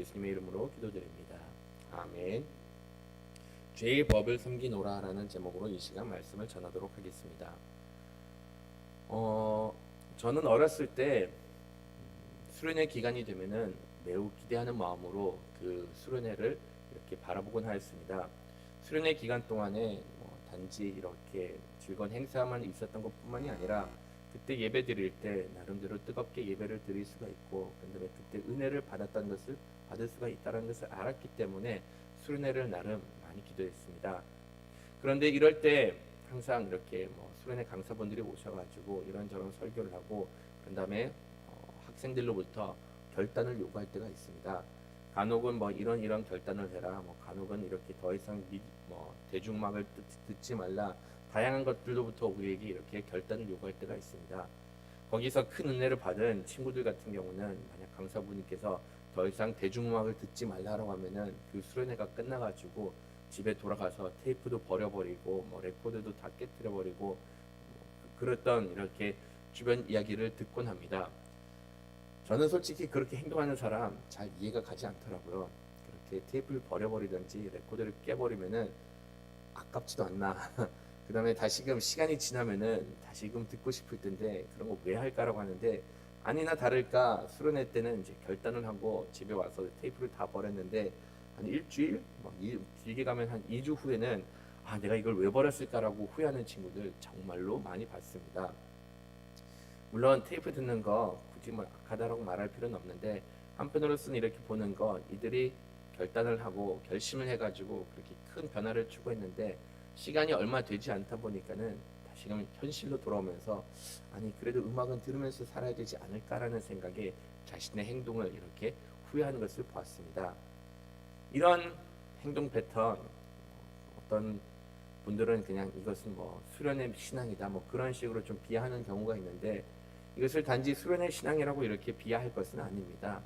예수님의 이름으로 기도드립니다. 아멘. 죄의 법을 섬기노라라는 제목으로 이 시간 말씀을 전하도록 하겠습니다. 저는 어렸을 때 수련회 기간이 되면은 매우 기대하는 마음으로 그 수련회를 이렇게 바라보곤 하였습니다. 수련회 기간 동안에 단지 이렇게 즐거운 행사만 있었던 것뿐만이 아니라 그때 예배 드릴 때 나름대로 뜨겁게 예배를 드릴 수가 있고, 그다음에 그때 은혜를 받았다는 것을 받을 수가 있다는 것을 알았기 때문에 수련회를 나름 많이 기도했습니다. 그런데 이럴 때 항상 이렇게 수련회 강사분들이 오셔가지고 이런저런 설교를 하고, 그다음에 학생들로부터 결단을 요구할 때가 있습니다. 간혹은 이런 결단을 해라, 간혹은 이렇게 더 이상 대중음악을 듣지 말라, 다양한 것들로부터 우리에게 이렇게 결단을 요구할 때가 있습니다. 거기서 큰 은혜를 받은 친구들 같은 경우는 만약 강사분께서 더 이상 대중음악을 듣지 말라고 하면은 그 수련회가 끝나가지고 집에 돌아가서 테이프도 버려버리고 레코드도 다 깨뜨려버리고 그랬던 이렇게 주변 이야기를 듣곤 합니다. 저는 솔직히 그렇게 행동하는 사람 잘 이해가 가지 않더라고요. 그렇게 테이프를 버려버리든지 레코드를 깨버리면은 아깝지도 않나. 그 다음에 다시금 시간이 지나면은 다시금 듣고 싶을 텐데 그런 거 왜 할까라고 하는데, 아니나 다를까 수련회 때는 이제 결단을 하고 집에 와서 테이프를 다 버렸는데 한 일주일, 길게 가면 한 2주 후에는 내가 이걸 왜 버렸을까라고 후회하는 친구들 정말로 많이 봤습니다. 물론 테이프 듣는 거 굳이 악하다라고 말할 필요는 없는데, 한편으로서는 이렇게 보는 거, 이들이 결단을 하고 결심을 해가지고 그렇게 큰 변화를 추구했는데 시간이 얼마 되지 않다 보니까는 다시금 현실로 돌아오면서 그래도 음악은 들으면서 살아야 되지 않을까라는 생각에 자신의 행동을 이렇게 후회하는 것을 보았습니다. 이런 행동 패턴, 어떤 분들은 그냥 이것은 수련의 신앙이다 그런 식으로 좀 비하하는 경우가 있는데, 이것을 단지 수련의 신앙이라고 이렇게 비하할 것은 아닙니다.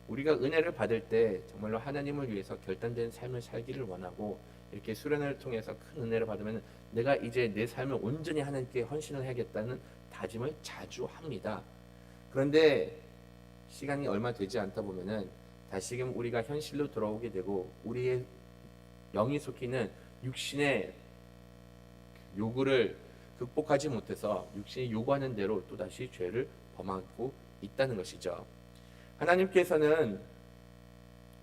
우리가 은혜를 받을 때 정말로 하나님을 위해서 결단된 삶을 살기를 원하고, 이렇게 수련을 통해서 큰 은혜를 받으면 내가 이제 내 삶을 온전히 하나님께 헌신을 해야겠다는 다짐을 자주 합니다. 그런데 시간이 얼마 되지 않다 보면은 다시금 우리가 현실로 돌아오게 되고, 우리의 영이 속히는 육신의 요구를 극복하지 못해서 육신이 요구하는 대로 또다시 죄를 범하고 있다는 것이죠. 하나님께서는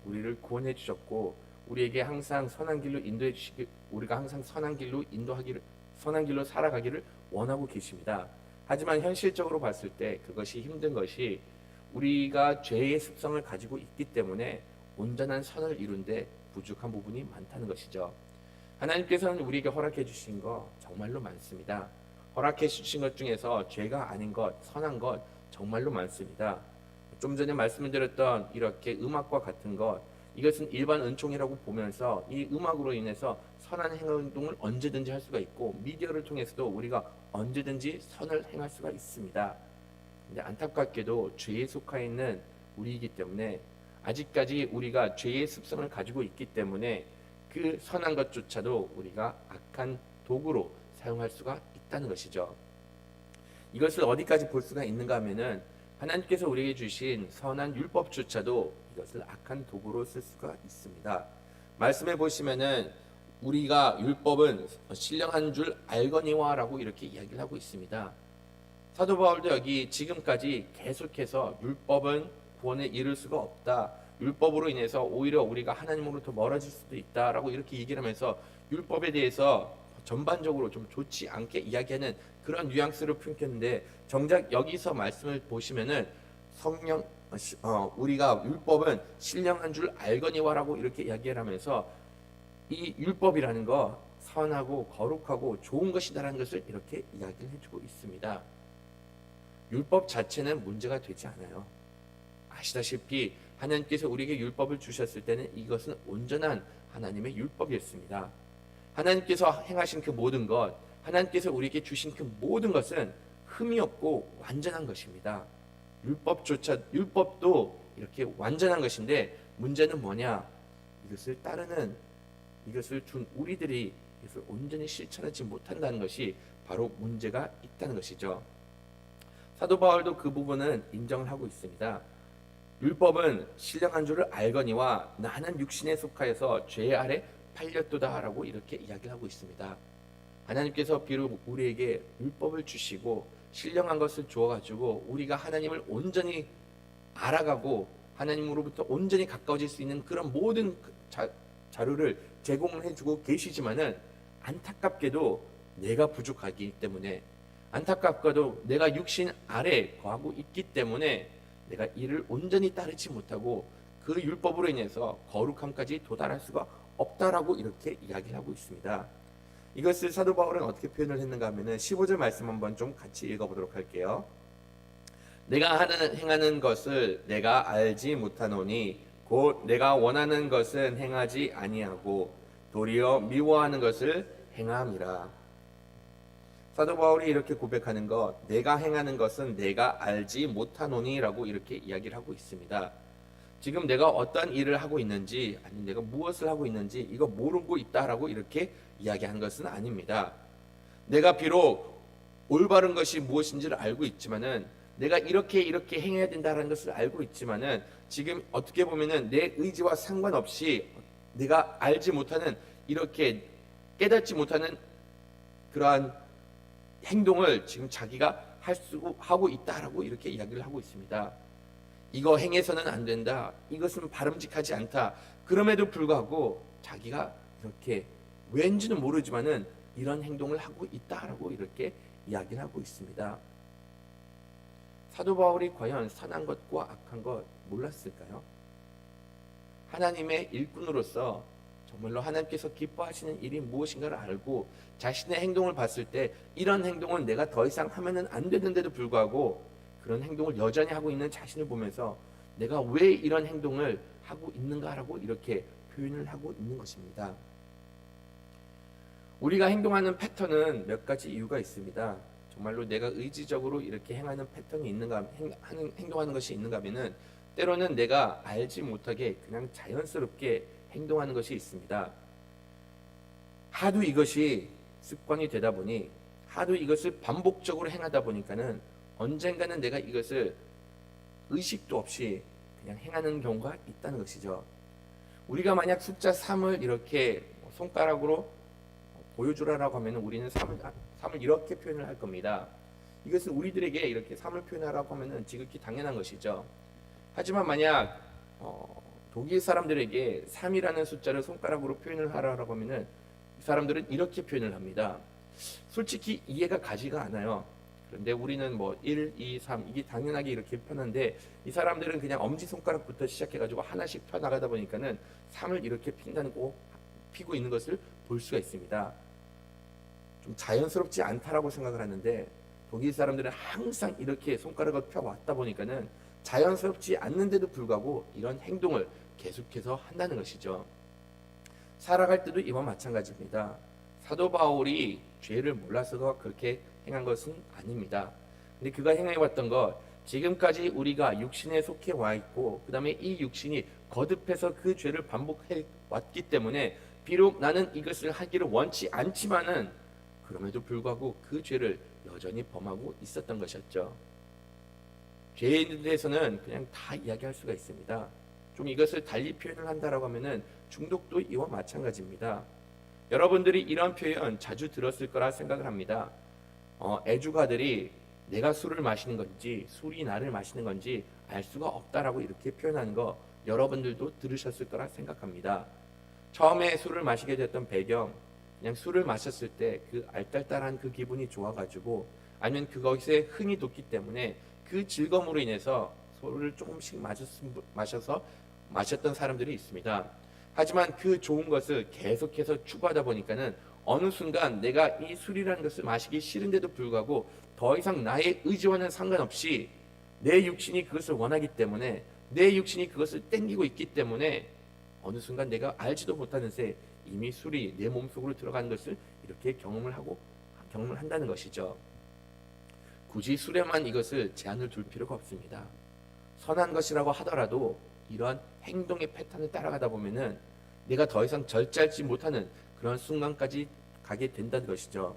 우리를 구원해 주셨고 우리에게 항상 선한 길로 인도해 주시기, 우리가 항상 선한 길로 살아가기를 원하고 계십니다. 하지만 현실적으로 봤을 때 그것이 힘든 것이, 우리가 죄의 습성을 가지고 있기 때문에 온전한 선을 이룬데 부족한 부분이 많다는 것이죠. 하나님께서는 우리에게 허락해 주신 거 정말로 많습니다. 허락해 주신 것 중에서 죄가 아닌 것, 선한 것 정말로 많습니다. 좀 전에 말씀드렸던 이렇게 음악과 같은 것, 이것은 일반 은총이라고 보면서 이 음악으로 인해서 선한 행동을 언제든지 할 수가 있고, 미디어를 통해서도 우리가 언제든지 선을 행할 수가 있습니다. 근데 안타깝게도 죄에 속해 있는 우리이기 때문에, 아직까지 우리가 죄의 습성을 가지고 있기 때문에 그 선한 것조차도 우리가 악한 도구로 사용할 수가 있다는 것이죠. 이것을 어디까지 볼 수가 있는가 하면은, 하나님께서 우리에게 주신 선한 율법조차도 이것을 악한 도구로 쓸 수가 있습니다. 말씀해 보시면은 우리가 율법은 신령한 줄 알거니와라고 이렇게 이야기를 하고 있습니다. 사도 바울도 여기 지금까지 계속해서 율법은 구원에 이를 수가 없다, 율법으로 인해서 오히려 우리가 하나님으로부터 멀어질 수도 있다라고 이렇게 얘기를 하면서 율법에 대해서 전반적으로 좀 좋지 않게 이야기하는 그런 뉘앙스를 품겼는데, 정작 여기서 말씀을 보시면은 우리가 율법은 신령한 줄 알거니와라고 이렇게 이야기를 하면서 이 율법이라는 거 선하고 거룩하고 좋은 것이다라는 것을 이렇게 이야기를 해주고 있습니다. 율법 자체는 문제가 되지 않아요. 아시다시피 하나님께서 우리에게 율법을 주셨을 때는 이것은 온전한 하나님의 율법이었습니다. 하나님께서 행하신 그 모든 것, 하나님께서 우리에게 주신 그 모든 것은 흠이 없고 완전한 것입니다. 율법도 이렇게 완전한 것인데, 문제는 뭐냐? 이것을 준 우리들이 이것을 온전히 실천하지 못한다는 것이 바로 문제가 있다는 것이죠. 사도 바울도 그 부분은 인정을 하고 있습니다. 율법은 신령한 줄을 알거니와 나는 육신에 속하여서 죄 아래 팔렸도다라고 이렇게 이야기를 하고 있습니다. 하나님께서 비록 우리에게 율법을 주시고 신령한 것을 주어가지고 우리가 하나님을 온전히 알아가고 하나님으로부터 온전히 가까워질 수 있는 그런 모든 자료를 제공을 해주고 계시지만은 안타깝게도 내가 부족하기 때문에, 안타깝게도 내가 육신 아래 거하고 있기 때문에 내가 이를 온전히 따르지 못하고 그 율법으로 인해서 거룩함까지 도달할 수가 없다라고 이렇게 이야기를 하고 있습니다. 이것을 사도 바울은 어떻게 표현을 했는가 하면은 15절 말씀 한번 좀 같이 읽어보도록 할게요. 내가 행하는 것을 내가 알지 못하노니 곧 내가 원하는 것은 행하지 아니하고 도리어 미워하는 것을 행함이라. 사도 바울이 이렇게 고백하는 것, 내가 행하는 것은 내가 알지 못하노니라고 이렇게 이야기를 하고 있습니다. 지금 내가 어떤 일을 하고 있는지, 아니면 내가 무엇을 하고 있는지 이거 모르고 있다라고 이렇게 이야기한 것은 아닙니다. 내가 비록 올바른 것이 무엇인지를 알고 있지만은, 내가 이렇게 행해야 된다는 것을 알고 있지만은, 지금 어떻게 보면은 내 의지와 상관없이 내가 알지 못하는, 이렇게 깨닫지 못하는 그러한 행동을 지금 자기가 하고 있다라고 이렇게 이야기를 하고 있습니다. 이거 행해서는 안 된다, 이것은 바람직하지 않다. 그럼에도 불구하고 자기가 이렇게 왠지는 모르지만은 이런 행동을 하고 있다라고 이렇게 이야기를 하고 있습니다. 사도 바울이 과연 선한 것과 악한 것 몰랐을까요? 하나님의 일꾼으로서 정말로 하나님께서 기뻐하시는 일이 무엇인가를 알고 자신의 행동을 봤을 때 이런 행동은 내가 더 이상 하면은 안 되는데도 불구하고 그런 행동을 여전히 하고 있는 자신을 보면서 내가 왜 이런 행동을 하고 있는가라고 이렇게 표현을 하고 있는 것입니다. 우리가 행동하는 패턴은 몇 가지 이유가 있습니다. 정말로 내가 의지적으로 이렇게 행하는 패턴이 있는가, 행동하는 것이 있는가 하면은 때로는 내가 알지 못하게 그냥 자연스럽게 행동하는 것이 있습니다. 하도 이것이 습관이 되다 보니, 하도 이것을 반복적으로 행하다 보니까는 언젠가는 내가 이것을 의식도 없이 그냥 행하는 경우가 있다는 것이죠. 우리가 만약 숫자 3을 이렇게 손가락으로 보여주라라고 하면 우리는 3을 이렇게 표현을 할 겁니다. 이것은 우리들에게 이렇게 3을 표현하라고 하면 지극히 당연한 것이죠. 하지만 만약 독일 사람들에게 3이라는 숫자를 손가락으로 표현을 하라고 하면 이 사람들은 이렇게 표현을 합니다. 솔직히 이해가 가지가 않아요. 그런데 우리는 1, 2, 3 이게 당연하게 이렇게 펴는데 이 사람들은 그냥 엄지손가락부터 시작해가지고 하나씩 펴나가다 보니까는 3을 이렇게 피고 있는 것을 볼 수가 있습니다. 좀 자연스럽지 않다라고 생각을 하는데 독일 사람들은 항상 이렇게 손가락을 펴왔다 보니까는 자연스럽지 않는데도 불구하고 이런 행동을 계속해서 한다는 것이죠. 살아갈 때도 이와 마찬가지입니다. 사도 바울이 죄를 몰라서 그렇게 행한 것은 아닙니다. 근데 그가 행해왔던 것, 지금까지 우리가 육신에 속해 와 있고 그 다음에 이 육신이 거듭해서 그 죄를 반복해 왔기 때문에 비록 나는 이것을 하기를 원치 않지만은 그럼에도 불구하고 그 죄를 여전히 범하고 있었던 것이었죠. 죄에 대해서는 그냥 다 이야기할 수가 있습니다. 좀 이것을 달리 표현을 한다라고 하면은 중독도 이와 마찬가지입니다. 여러분들이 이런 표현 자주 들었을 거라 생각을 합니다. 애주가들이 내가 술을 마시는 건지 술이 나를 마시는 건지 알 수가 없다라고 이렇게 표현하는 거 여러분들도 들으셨을 거라 생각합니다. 처음에 술을 마시게 됐던 배경, 그냥 술을 마셨을 때 그 알딸딸한 그 기분이 좋아가지고 아니면 그것에 흥이 돋기 때문에 그 즐거움으로 인해서 술을 조금씩 마셨던 사람들이 있습니다. 하지만 그 좋은 것을 계속해서 추구하다 보니까는 어느 순간 내가 이 술이라는 것을 마시기 싫은데도 불구하고 더 이상 나의 의지와는 상관없이 내 육신이 그것을 원하기 때문에, 내 육신이 그것을 땡기고 있기 때문에 어느 순간 내가 알지도 못하는 새 이미 술이 내 몸속으로 들어가는 것을 이렇게 경험을 한다는 것이죠. 굳이 술에만 이것을 제한을 둘 필요가 없습니다. 선한 것이라고 하더라도 이러한 행동의 패턴을 따라가다 보면은 내가 더 이상 절제하지 못하는 그런 순간까지 가게 된다는 것이죠.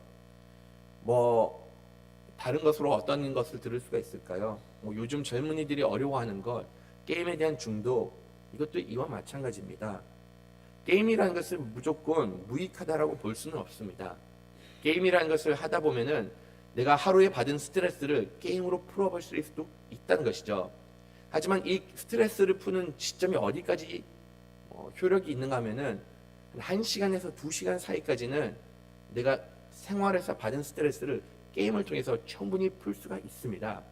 다른 것으로 어떤 것을 들을 수가 있을까요? 요즘 젊은이들이 어려워하는 것, 게임에 대한 중독, 이것도 이와 마찬가지입니다. 게임이라는 것을 무조건 무익하다라고 볼 수는 없습니다. 게임이라는 것을 하다 보면은 내가 하루에 받은 스트레스를 게임으로 풀어볼 수도 있다는 것이죠. 하지만 이 스트레스를 푸는 시점이 어디까지 효력이 있는가 하면은 한 1시간에서 2시간 사이까지는 내가 생활에서 받은 스트레스를 게임을 통해서 충분히 풀 수가 있습니다.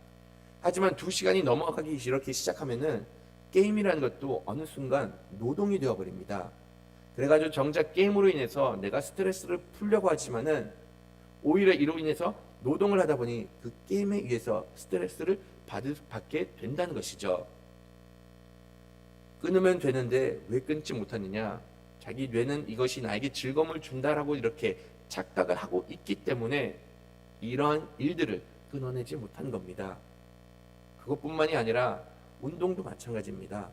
하지만 2시간이 넘어가기 이렇게 시작하면은 게임이라는 것도 어느 순간 노동이 되어버립니다. 그래가지고 정작 게임으로 인해서 내가 스트레스를 풀려고 하지만은 오히려 이로 인해서 노동을 하다 보니 그 게임에 의해서 스트레스를 받게 된다는 것이죠. 끊으면 되는데 왜 끊지 못하느냐? 자기 뇌는 이것이 나에게 즐거움을 준다라고 이렇게 착각을 하고 있기 때문에 이러한 일들을 끊어내지 못한 겁니다. 그것뿐만이 아니라 운동도 마찬가지입니다.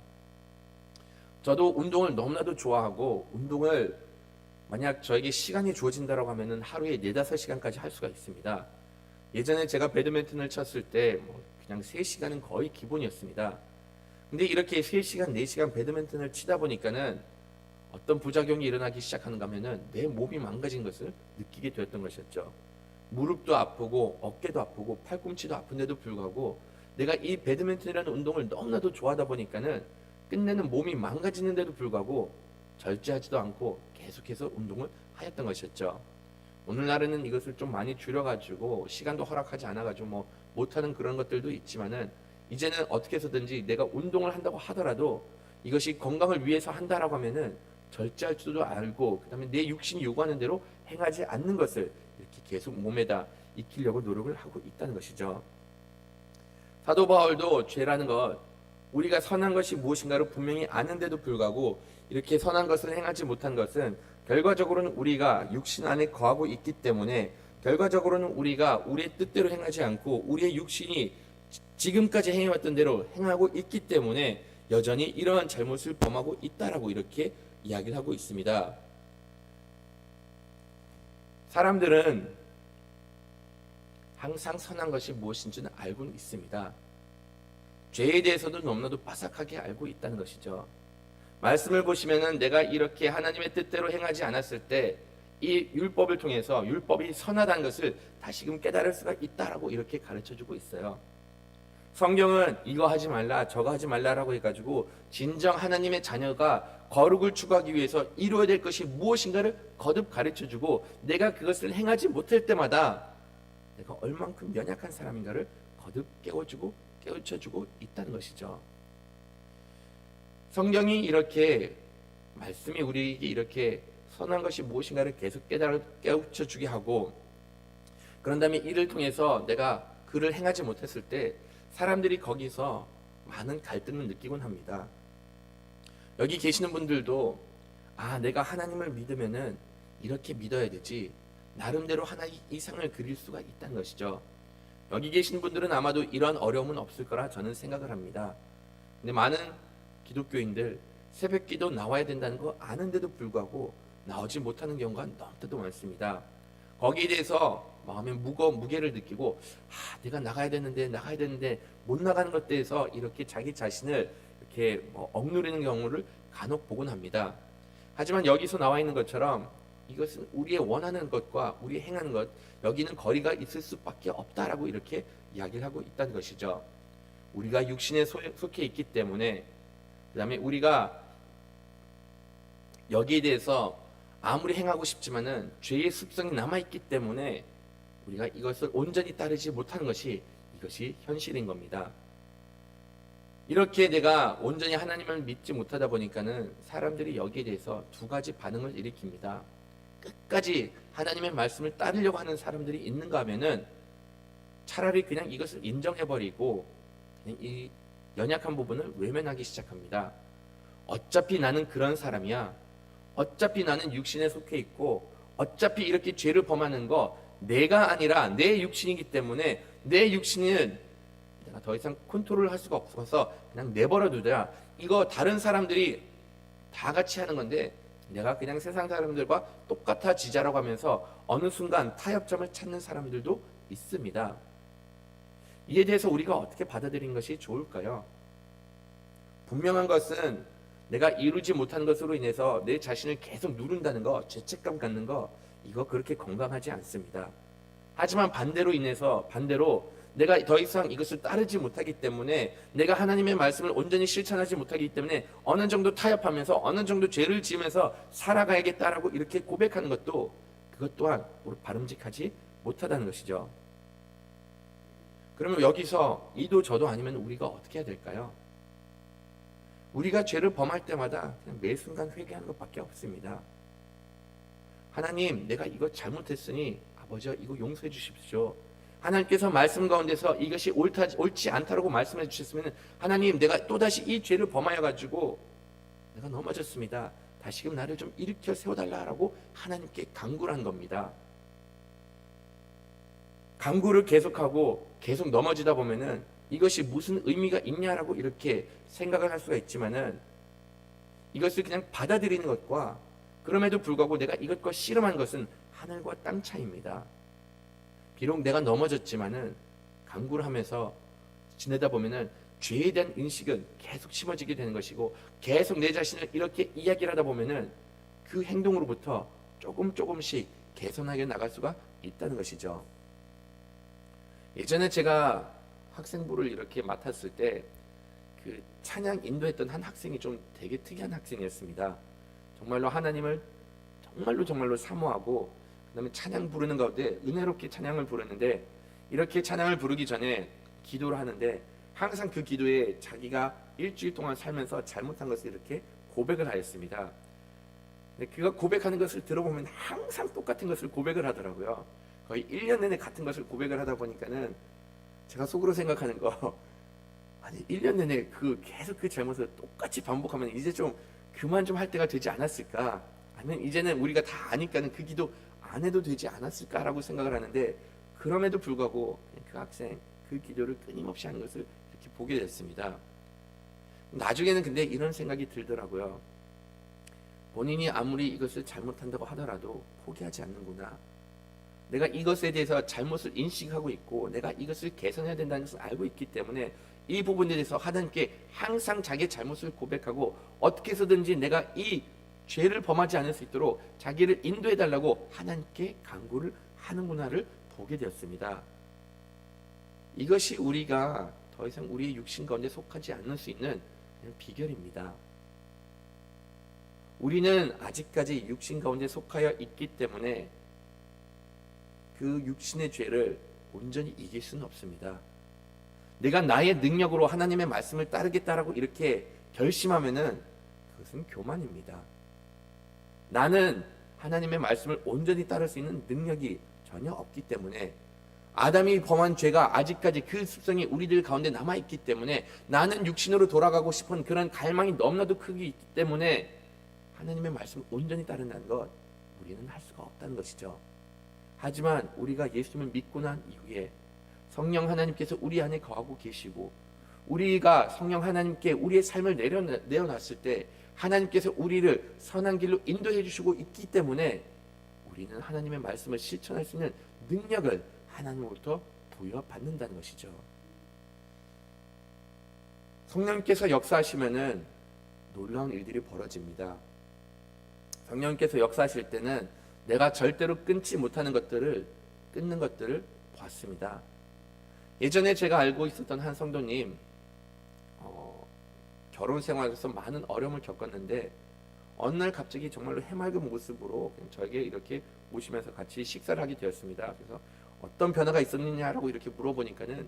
저도 운동을 너무나도 좋아하고 운동을 만약 저에게 시간이 주어진다고 하면 하루에 4-5시간까지 할 수가 있습니다. 예전에 제가 배드민턴을 쳤을 때 그냥 3시간은 거의 기본이었습니다. 근데 이렇게 3시간, 4시간 배드민턴을 치다 보니까는 어떤 부작용이 일어나기 시작하는가 하면은 내 몸이 망가진 것을 느끼게 되었던 것이었죠. 무릎도 아프고 어깨도 아프고 팔꿈치도 아픈데도 불구하고 내가 이 배드민턴이라는 운동을 너무나도 좋아하다 보니까는 끝내는 몸이 망가지는데도 불구하고 절제하지도 않고 계속해서 운동을 하였던 것이었죠. 오늘날에는 이것을 좀 많이 줄여가지고 시간도 허락하지 않아가지고 못하는 그런 것들도 있지만은 이제는 어떻게 해서든지 내가 운동을 한다고 하더라도 이것이 건강을 위해서 한다라고 하면은 절제할 줄도 알고 그다음에 내 육신이 요구하는 대로 행하지 않는 것을 이렇게 계속 몸에다 익히려고 노력을 하고 있다는 것이죠. 사도 바울도 죄라는 것, 우리가 선한 것이 무엇인가를 분명히 아는데도 불구하고 이렇게 선한 것을 행하지 못한 것은 결과적으로는 우리가 육신 안에 거하고 있기 때문에 결과적으로는 우리가 우리의 뜻대로 행하지 않고 우리의 육신이 지금까지 행해왔던 대로 행하고 있기 때문에 여전히 이러한 잘못을 범하고 있다라고 이렇게 이야기를 하고 있습니다. 사람들은 항상 선한 것이 무엇인지는 알고는 있습니다. 죄에 대해서도 너무나도 빠삭하게 알고 있다는 것이죠. 말씀을 보시면은 내가 이렇게 하나님의 뜻대로 행하지 않았을 때 이 율법을 통해서 율법이 선하다는 것을 다시금 깨달을 수가 있다라고 이렇게 가르쳐주고 있어요. 성경은 이거 하지 말라 저거 하지 말라라고 해가지고 진정 하나님의 자녀가 거룩을 추구하기 위해서 이루어야 될 것이 무엇인가를 거듭 가르쳐주고 내가 그것을 행하지 못할 때마다 내가 얼만큼 연약한 사람인가를 거듭 깨우쳐주고 있다는 것이죠. 성경이 이렇게 말씀이 우리에게 이렇게 선한 것이 무엇인가를 계속 깨우쳐주게 하고 그런 다음에 이를 통해서 내가 그를 행하지 못했을 때 사람들이 거기서 많은 갈등을 느끼곤 합니다. 여기 계시는 분들도 내가 하나님을 믿으면은 이렇게 믿어야 되지 나름대로 하나의 이상을 그릴 수가 있다는 것이죠. 여기 계신 분들은 아마도 이런 어려움은 없을 거라 저는 생각을 합니다. 근데 많은 기독교인들 새벽기도 나와야 된다는 거 아는데도 불구하고 나오지 못하는 경우가 너무나도 많습니다. 거기에 대해서 마음에 무게를 느끼고 내가 나가야 되는데 못 나가는 것에 대해서 이렇게 자기 자신을 이렇게 억누르는 경우를 간혹 보곤 합니다. 하지만 여기서 나와 있는 것처럼 이것은 우리의 원하는 것과 우리 행하는 것 여기는 거리가 있을 수밖에 없다라고 이렇게 이야기를 하고 있다는 것이죠. 우리가 육신에 속해 있기 때문에 그 다음에 우리가 여기에 대해서 아무리 행하고 싶지만은 죄의 습성이 남아있기 때문에 우리가 이것을 온전히 따르지 못하는 것이 이것이 현실인 겁니다. 이렇게 내가 온전히 하나님을 믿지 못하다 보니까는 사람들이 여기에 대해서 두 가지 반응을 일으킵니다. 끝까지 하나님의 말씀을 따르려고 하는 사람들이 있는가 하면은 차라리 그냥 이것을 인정해버리고 그냥 이 연약한 부분을 외면하기 시작합니다. 어차피 나는 그런 사람이야. 어차피 나는 육신에 속해 있고 어차피 이렇게 죄를 범하는 거 내가 아니라 내 육신이기 때문에 내 육신은 내가 더 이상 컨트롤할 수가 없어서 그냥 내버려 두자. 이거 다른 사람들이 다 같이 하는 건데 내가 그냥 세상 사람들과 똑같아지자라고 하면서 어느 순간 타협점을 찾는 사람들도 있습니다. 이에 대해서 우리가 어떻게 받아들이는 것이 좋을까요? 분명한 것은 내가 이루지 못하는 것으로 인해서 내 자신을 계속 누른다는 거, 죄책감 갖는 거, 이거 그렇게 건강하지 않습니다. 하지만 반대로 내가 더 이상 이것을 따르지 못하기 때문에, 내가 하나님의 말씀을 온전히 실천하지 못하기 때문에 어느 정도 타협하면서 어느 정도 죄를 지으면서 살아가야겠다라고 이렇게 고백하는 것도, 그것 또한 바람직하지 못하다는 것이죠. 그러면 여기서 이도 저도 아니면 우리가 어떻게 해야 될까요? 우리가 죄를 범할 때마다 그냥 매 순간 회개하는 것밖에 없습니다. 하나님, 내가 이거 잘못했으니 아버지 이거 용서해 주십시오. 하나님께서 말씀 가운데서 이것이 옳지 않다라고 말씀해 주셨으면, 하나님, 내가 또다시 이 죄를 범하여 가지고 내가 넘어졌습니다. 다시금 나를 좀 일으켜 세워달라고 하나님께 간구를 한 겁니다. 간구를 계속하고 계속 넘어지다 보면은 이것이 무슨 의미가 있냐라고 이렇게 생각을 할 수가 있지만은, 이것을 그냥 받아들이는 것과 그럼에도 불구하고 내가 이것과 씨름한 것은 하늘과 땅 차이입니다. 비록 내가 넘어졌지만은 간구를 하면서 지내다 보면은 죄에 대한 인식은 계속 심어지게 되는 것이고, 계속 내 자신을 이렇게 이야기를 하다 보면은 그 행동으로부터 조금씩 개선하게 나갈 수가 있다는 것이죠. 예전에 제가 학생부를 이렇게 맡았을 때 그 찬양 인도했던 한 학생이 좀 되게 특이한 학생이었습니다. 정말로 하나님을 정말로 사모하고, 그다음에 찬양 부르는 가운데 은혜롭게 찬양을 부르는데, 이렇게 찬양을 부르기 전에 기도를 하는데 항상 그 기도에 자기가 일주일 동안 살면서 잘못한 것을 이렇게 고백을 하였습니다. 근데 그가 고백하는 것을 들어보면 항상 똑같은 것을 고백을 하더라고요. 거의 1년 내내 같은 것을 고백을 하다 보니까는 제가 속으로 생각하는 거, 아니 1년 내내 계속 그 잘못을 똑같이 반복하면 이제 좀 그만 좀 할 때가 되지 않았을까, 아니면 이제는 우리가 다 아니까는 그 기도 안 해도 되지 않았을까라고 생각을 하는데, 그럼에도 불구하고 그 학생 그 기도를 끊임없이 하는 것을 이렇게 보게 됐습니다. 나중에는 근데 이런 생각이 들더라고요. 본인이 아무리 이것을 잘못한다고 하더라도 포기하지 않는구나. 내가 이것에 대해서 잘못을 인식하고 있고 내가 이것을 개선해야 된다는 것을 알고 있기 때문에 이 부분에 대해서 하나님께 항상 자기의 잘못을 고백하고, 어떻게 해서든지 내가 이 죄를 범하지 않을 수 있도록 자기를 인도해 달라고 하나님께 간구를 하는구나를 보게 되었습니다. 이것이 우리가 더 이상 우리의 육신 가운데 속하지 않을 수 있는 비결입니다. 우리는 아직까지 육신 가운데 속하여 있기 때문에 그 육신의 죄를 온전히 이길 수는 없습니다. 내가 나의 능력으로 하나님의 말씀을 따르겠다라고 이렇게 결심하면은 그것은 교만입니다. 나는 하나님의 말씀을 온전히 따를 수 있는 능력이 전혀 없기 때문에, 아담이 범한 죄가 아직까지 그 습성이 우리들 가운데 남아있기 때문에, 나는 육신으로 돌아가고 싶은 그런 갈망이 너무나도 크기 있기 때문에 하나님의 말씀을 온전히 따른다는 것 우리는 할 수가 없다는 것이죠. 하지만 우리가 예수님을 믿고 난 이후에 성령 하나님께서 우리 안에 거하고 계시고, 우리가 성령 하나님께 우리의 삶을 내어놨을 때 하나님께서 우리를 선한 길로 인도해 주시고 있기 때문에 우리는 하나님의 말씀을 실천할 수 있는 능력을 하나님으로부터 부여받는다는 것이죠. 성령님께서 역사하시면은 놀라운 일들이 벌어집니다. 성령님께서 역사하실 때는 내가 절대로 끊지 못하는 것들을 끊는 것들을 봤습니다. 예전에 제가 알고 있었던 한 성도님, 결혼 생활에서 많은 어려움을 겪었는데 어느 날 갑자기 정말로 해맑은 모습으로 저에게 이렇게 오시면서 같이 식사를 하게 되었습니다. 그래서 어떤 변화가 있었느냐라고 이렇게 물어보니까는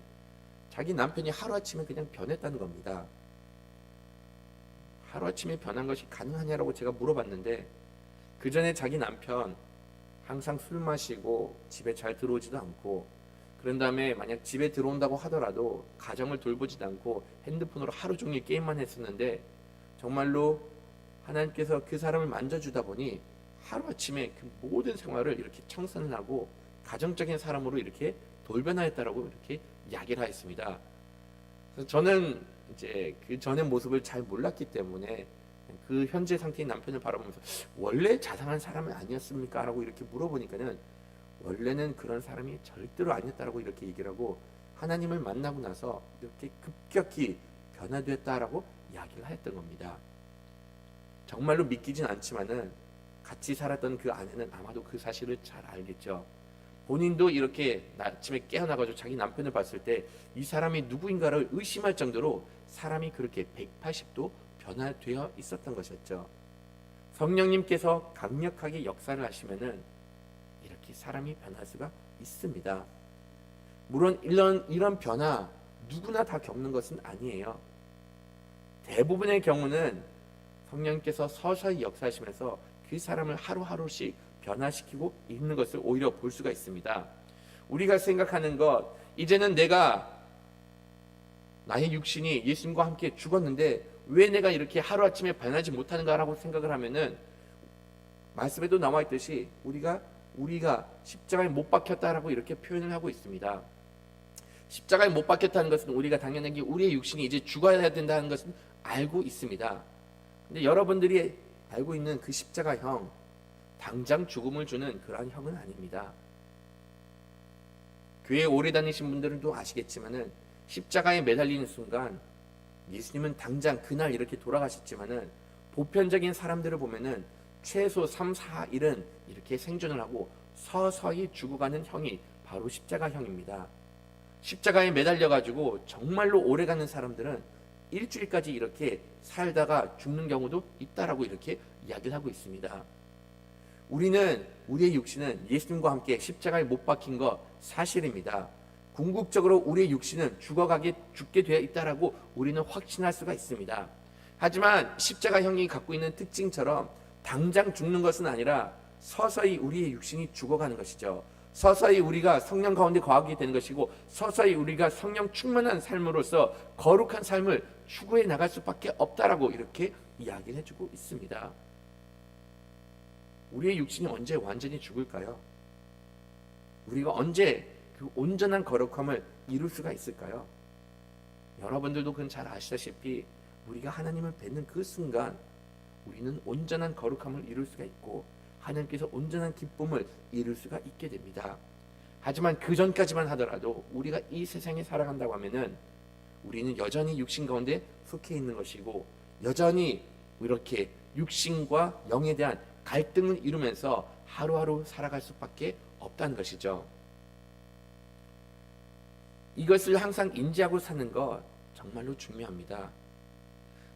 자기 남편이 하루아침에 그냥 변했다는 겁니다. 하루아침에 변한 것이 가능하냐라고 제가 물어봤는데, 그 전에 자기 남편 항상 술 마시고 집에 잘 들어오지도 않고, 그런 다음에 만약 집에 들어온다고 하더라도 가정을 돌보지도 않고 핸드폰으로 하루 종일 게임만 했었는데, 정말로 하나님께서 그 사람을 만져주다 보니 하루아침에 그 모든 생활을 이렇게 청산을 하고 가정적인 사람으로 이렇게 돌변하였다라고 이렇게 이야기를 하였습니다. 그래서 저는 이제 그 전의 모습을 잘 몰랐기 때문에 그 현재 상태인 남편을 바라보면서 원래 자상한 사람은 아니었습니까? 라고 이렇게 물어보니까는 원래는 그런 사람이 절대로 아니었다라고 이렇게 얘기를 하고, 하나님을 만나고 나서 이렇게 급격히 변화되었다라고 이야기를 했던 겁니다. 정말로 믿기진 않지만은 같이 살았던 그 아내는 아마도 그 사실을 잘 알겠죠. 본인도 이렇게 아침에 깨어나가지고 자기 남편을 봤을 때 이 사람이 누구인가를 의심할 정도로 사람이 그렇게 180도 변화되어 있었던 것이었죠. 성령님께서 강력하게 역사를 하시면은 이렇게 사람이 변할 수가 있습니다. 물론 이런 변화 누구나 다 겪는 것은 아니에요. 대부분의 경우는 성령님께서 서서히 역사하시면서 그 사람을 하루하루씩 변화시키고 있는 것을 오히려 볼 수가 있습니다. 우리가 생각하는 것, 이제는 내가 나의 육신이 예수님과 함께 죽었는데 왜 내가 이렇게 하루아침에 변하지 못하는가라고 생각을 하면은 말씀에도 나와 있듯이 우리가 십자가에 못 박혔다라고 이렇게 표현을 하고 있습니다. 십자가에 못 박혔다는 것은 우리가 당연하게 우리의 육신이 이제 죽어야 된다는 것은 알고 있습니다. 근데 여러분들이 알고 있는 그 십자가형, 당장 죽음을 주는 그러한 형은 아닙니다. 교회 오래 다니신 분들도 아시겠지만은 십자가에 매달리는 순간 예수님은 당장 그날 이렇게 돌아가셨지만은 보편적인 사람들을 보면은 최소 3, 4일은 이렇게 생존을 하고 서서히 죽어가는 형이 바로 십자가형입니다. 십자가에 매달려 가지고 정말로 오래 가는 사람들은 일주일까지 이렇게 살다가 죽는 경우도 있다라고 이렇게 이야기를 하고 있습니다. 우리의 육신은 예수님과 함께 십자가에 못 박힌 거 사실입니다. 궁극적으로 우리의 육신은 죽게 되어 있다라고 우리는 확신할 수가 있습니다. 하지만 십자가형이 갖고 있는 특징처럼 당장 죽는 것은 아니라 서서히 우리의 육신이 죽어가는 것이죠. 서서히 우리가 성령 가운데 거하게 되는 것이고 서서히 우리가 성령 충만한 삶으로서 거룩한 삶을 추구해 나갈 수밖에 없다라고 이렇게 이야기를 해주고 있습니다. 우리의 육신이 언제 완전히 죽을까요? 우리가 언제 그 온전한 거룩함을 이룰 수가 있을까요? 여러분들도 그건 잘 아시다시피 우리가 하나님을 뵙는 그 순간 우리는 온전한 거룩함을 이룰 수가 있고 하나님께서 온전한 기쁨을 이룰 수가 있게 됩니다. 하지만 그 전까지만 하더라도 우리가 이 세상에 살아간다고 하면은 우리는 여전히 육신 가운데 속해 있는 것이고 여전히 이렇게 육신과 영에 대한 갈등을 이루면서 하루하루 살아갈 수밖에 없다는 것이죠. 이것을 항상 인지하고 사는 것 정말로 중요합니다.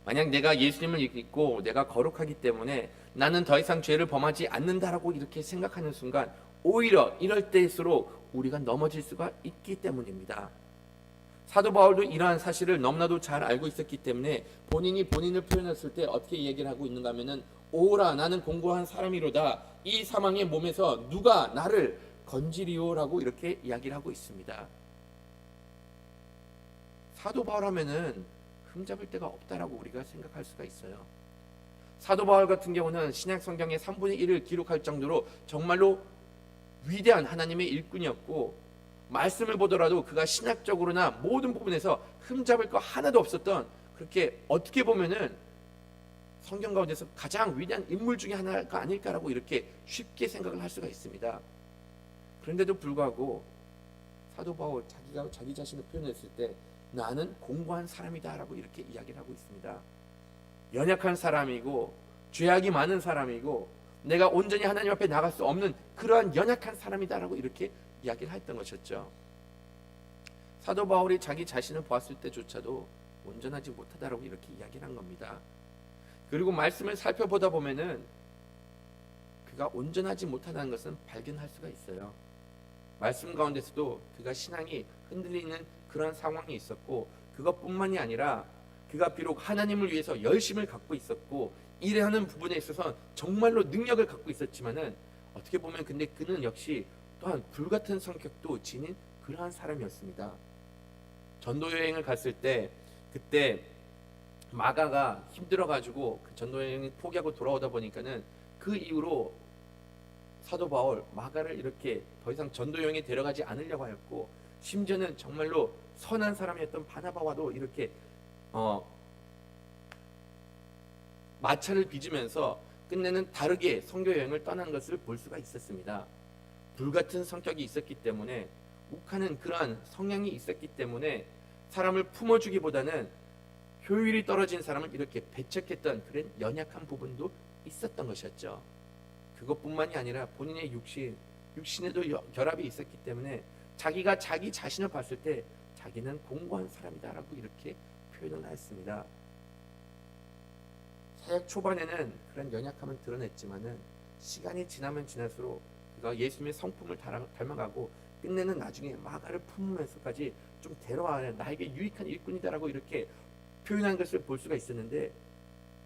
만약 내가 예수님을 믿고 내가 거룩하기 때문에 나는 더 이상 죄를 범하지 않는다라고 이렇게 생각하는 순간 오히려 이럴 때일수록 우리가 넘어질 수가 있기 때문입니다. 사도 바울도 이러한 사실을 너무나도 잘 알고 있었기 때문에 본인이 본인을 표현했을 때 어떻게 얘기를 하고 있는가 하면은 오라 나는 공고한 사람이로다 이 사망의 몸에서 누가 나를 건지리오라고 이렇게 이야기를 하고 있습니다. 사도 바울 하면은 흠잡을 데가 없다라고 우리가 생각할 수가 있어요. 사도 바울 같은 경우는 신약 성경의 3분의 1을 기록할 정도로 정말로 위대한 하나님의 일꾼이었고 말씀을 보더라도 그가 신학적으로나 모든 부분에서 흠잡을 거 하나도 없었던 그렇게 어떻게 보면은 성경 가운데서 가장 위대한 인물 중에 하나가 아닐까라고 이렇게 쉽게 생각을 할 수가 있습니다. 그런데도 불구하고 사도 바울 자기가 자기 자신을 표현했을 때 나는 공고한 사람이다라고 이렇게 이야기를 하고 있습니다. 연약한 사람이고 죄악이 많은 사람이고 내가 온전히 하나님 앞에 나갈 수 없는 그러한 연약한 사람이다라고 이렇게 이야기를 했던 것이었죠. 사도 바울이 자기 자신을 보았을 때조차도 온전하지 못하다라고 이렇게 이야기를 한 겁니다. 그리고 말씀을 살펴보다 보면은 그가 온전하지 못하다는 것은 발견할 수가 있어요. 말씀 가운데서도 그가 신앙이 흔들리는 그런 상황이 있었고 그것뿐만이 아니라 그가 비록 하나님을 위해서 열심을 갖고 있었고 일하는 부분에 있어서 정말로 능력을 갖고 있었지만은 어떻게 보면 근데 그는 역시 또한 불같은 성격도 지닌 그러한 사람이었습니다. 전도 여행을 갔을 때 그때 마가가 힘들어가지고 그 전도 여행을 포기하고 돌아오다 보니까는 그 이후로 사도 바울 마가를 이렇게 더 이상 전도 여행에 데려가지 않으려고 하였고 심지어는 정말로 선한 사람이었던 바나바와도 이렇게 마찰을 빚으면서 끝내는 다르게 선교 여행을 떠난 것을 볼 수가 있었습니다. 불같은 성격이 있었기 때문에 욱하는 그러한 성향이 있었기 때문에 사람을 품어주기보다는 효율이 떨어진 사람을 이렇게 배척했던 그런 연약한 부분도 있었던 것이었죠. 그것뿐만이 아니라 본인의 육신에도 결합이 있었기 때문에 자기가 자기 자신을 봤을 때 자기는 공고한 사람이다라고 이렇게 표현을 하였습니다. 사역 초반에는 그런 연약함을 드러냈지만은 시간이 지나면 지날수록 그가 예수님의 성품을 닮아가고 끝내는 나중에 마가를 품으면서까지 좀 데려와 나에게 유익한 일꾼이다라고 이렇게 표현한 것을 볼 수가 있었는데,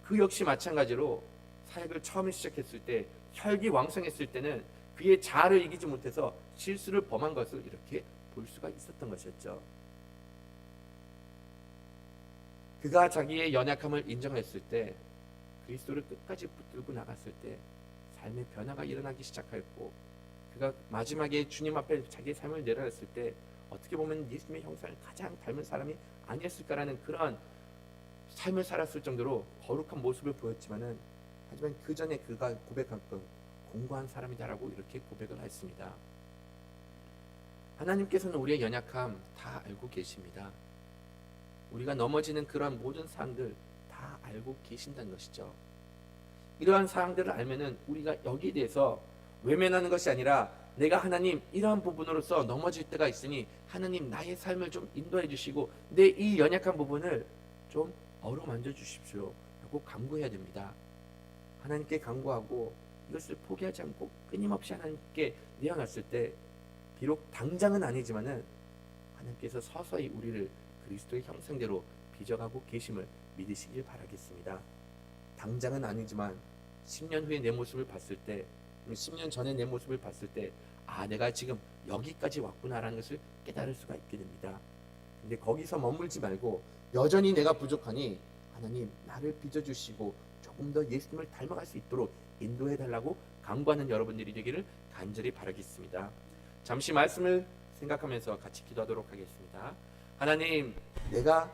그 역시 마찬가지로 사역을 처음에 시작했을 때 혈기왕성했을 때는 그의 자아를 이기지 못해서 실수를 범한 것을 이렇게 볼 수가 있었던 것이었죠. 그가 자기의 연약함을 인정했을 때, 그리스도를 끝까지 붙들고 나갔을 때 삶의 변화가 일어나기 시작하였고, 그가 마지막에 주님 앞에 자기의 삶을 내려놨을 때 어떻게 보면 예수님의 형상을 가장 닮은 사람이 아니었을까라는 그런 삶을 살았을 정도로 거룩한 모습을 보였지만은, 하지만 그 전에 그가 고백한 건 공고한 사람이다라고 이렇게 고백을 했습니다. 하나님께서는 우리의 연약함 다 알고 계십니다. 우리가 넘어지는 그러한 모든 사항들 다 알고 계신다는 것이죠. 이러한 사항들을 알면은 우리가 여기에 대해서 외면하는 것이 아니라, 내가 하나님 이러한 부분으로서 넘어질 때가 있으니 하나님 나의 삶을 좀 인도해 주시고 내 이 연약한 부분을 좀 어루만져 주십시오 라고 간구해야 됩니다. 하나님께 간구하고 이것을 포기하지 않고 끊임없이 하나님께 내어놨을 때, 비록 당장은 아니지만은 하나님께서 서서히 우리를 그리스도의 형상대로 빚어가고 계심을 믿으시길 바라겠습니다. 당장은 아니지만 10년 후에 내 모습을 봤을 때, 10년 전에 내 모습을 봤을 때, 아, 내가 지금 여기까지 왔구나라는 것을 깨달을 수가 있게 됩니다. 근데 거기서 머물지 말고 여전히 내가 부족하니 하나님 나를 빚어주시고 조금 더 예수님을 닮아갈 수 있도록 인도해달라고 간구하는 여러분들이 되기를 간절히 바라겠습니다. 잠시 말씀을 생각하면서 같이 기도하도록 하겠습니다. 하나님, 내가